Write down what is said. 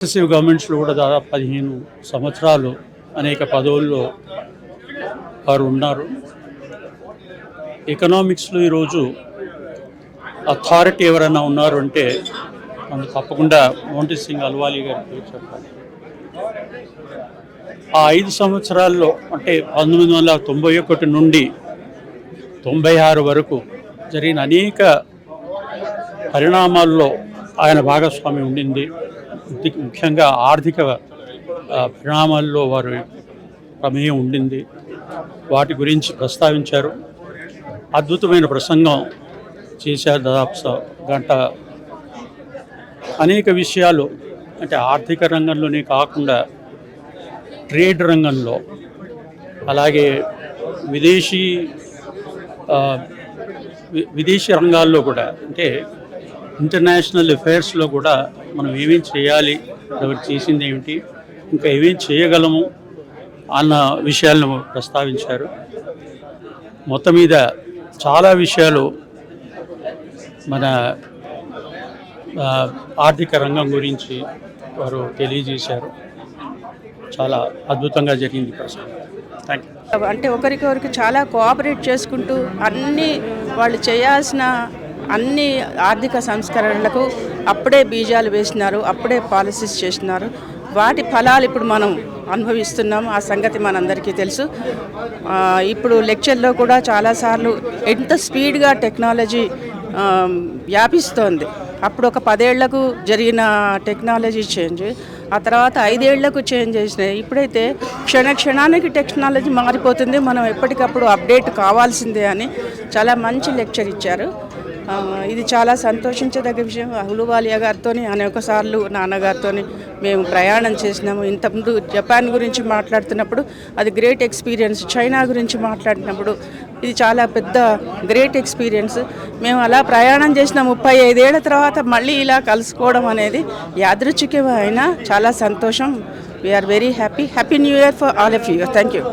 Successive గవర్నమెంట్స్లో కూడా దాదాపు 15 సంవత్సరాలు అనేక పదవుల్లో వారు ఉన్నారు. ఎకనామిక్స్లో ఈరోజు అథారిటీ ఎవరైనా ఉన్నారు అంటే మనం తప్పకుండా మోంటీ సింగ్ అల్వాలీ గారి పేరు చెప్పాలి. ఆ 5 సంవత్సరాల్లో అంటే 1991 నుండి 96 వరకు జరిగిన అనేక పరిణామాల్లో ఆయన భాగస్వామి ఉండింది. ముఖ్యంగా ఆర్థిక పరిణామాల్లో వారు ప్రమేయం ఉండింది. వాటి గురించి ప్రస్తావించారు. అద్భుతమైన ప్రసంగం చేశారు. దాదాపు గంట. అనేక విషయాలు అంటే ఆర్థిక రంగంలోనే కాకుండా ట్రేడ్ రంగంలో, అలాగే విదేశీ రంగాల్లో కూడా, అంటే ఇంటర్నేషనల్ అఫైర్స్లో కూడా మనం ఏమేమి చేయాలి, ఎవరు చేసింది ఏమిటి, ఇంకా ఏమేం చేయగలము అన్న విషయాలను ప్రస్తావించారు. మొత్తం మీద చాలా విషయాలు మన ఆర్థిక రంగం గురించి వారు తెలియజేశారు. చాలా అద్భుతంగా జరిగింది ప్రసంగం. Thank you. అంటే ఒకరికొకరికి చాలా కోఆపరేట్ చేసుకుంటూ అన్ని వాళ్ళు చేయాల్సిన అన్ని ఆర్థిక సంస్కరణలకు అప్పుడే బీజాలు వేసినారు, అప్పుడే పాలసీస్ చేసినారు. వాటి ఫలాలు ఇప్పుడు మనం అనుభవిస్తున్నాము. ఆ సంగతి మనందరికీ తెలుసు. ఇప్పుడు లెక్చర్లో కూడా చాలాసార్లు ఎంత స్పీడ్గా టెక్నాలజీ వ్యాపిస్తోంది. అప్పుడు ఒక 10 ఏళ్లకు జరిగిన టెక్నాలజీ చేంజ్, ఆ తర్వాత 5 ఏళ్లకు చేంజ్ చేసినాయి. ఇప్పుడైతే క్షణానికి టెక్నాలజీ మారిపోతుంది. మనం ఎప్పటికప్పుడు అప్డేట్ కావాల్సిందే అని చాలా మంచి లెక్చర్ ఇచ్చారు. ఇది చాలా సంతోషించదగ్గ విషయం. అహ్లూవాలియా గారితో అనేకసార్లు నాన్నగారితో మేము ప్రయాణం చేసినాము. ఇంతకుముందు జపాన్ గురించి మాట్లాడుతున్నప్పుడు అది గ్రేట్ ఎక్స్పీరియన్స్, చైనా గురించి మాట్లాడినప్పుడు ఇది చాలా పెద్ద గ్రేట్ ఎక్స్పీరియన్స్. మేము అలా ప్రయాణం చేసిన 35 ఏళ్ల తర్వాత మళ్ళీ ఇలా కలుసుకోవడం అనేది యాదృచ్ఛికమైన చాలా సంతోషం. We are very happy new year for all of you. Thank you.